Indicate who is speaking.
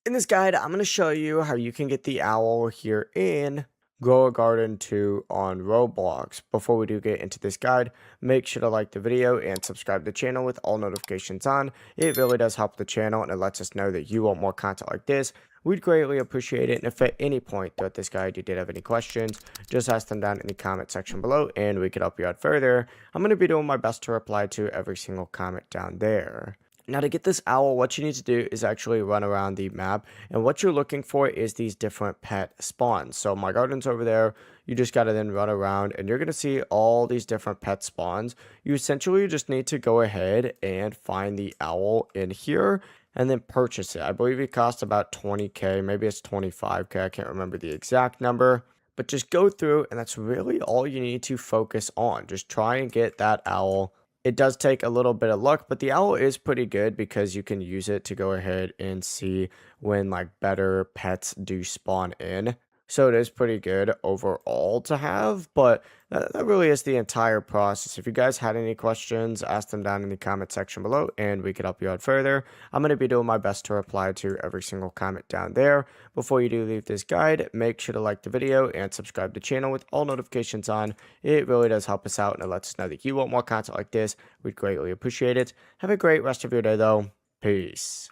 Speaker 1: In this guide, I'm going to show you how you can get the owl here in Grow a Garden 2 on Roblox. Before we do get into this guide, make sure to like the video and subscribe to the channel with all notifications on. It really does help the channel and it lets us know that you want more content like this. We'd greatly appreciate it. And if at any point throughout this guide you did have any questions, just ask them down in the comment section below and we could help you out further. I'm going to be doing my best to reply to every single comment down there. Now to get this owl, what you need to do is actually run around the map, and what you're looking for is these different pet spawns. So my garden's over there, you just gotta then run around and you're gonna see all these different pet spawns. You essentially just need to go ahead and find the owl in here and then purchase it. I believe it costs about 20k, maybe it's 25k, I can't remember the exact number. But just go through and that's really all you need to focus on. Just try and get that owl. It does take a little bit of luck, but the owl is pretty good because you can use it to go ahead and see when like better pets do spawn in. So it is pretty good overall to have, but that really is the entire process. If you guys had any questions, ask them down in the comment section below and we could help you out further. I'm going to be doing my best to reply to every single comment down there. Before you do leave this guide, make sure to like the video and subscribe to the channel with all notifications on. It really does help us out and it lets us know that you want more content like this. We'd greatly appreciate it. Have a great rest of your day though. Peace.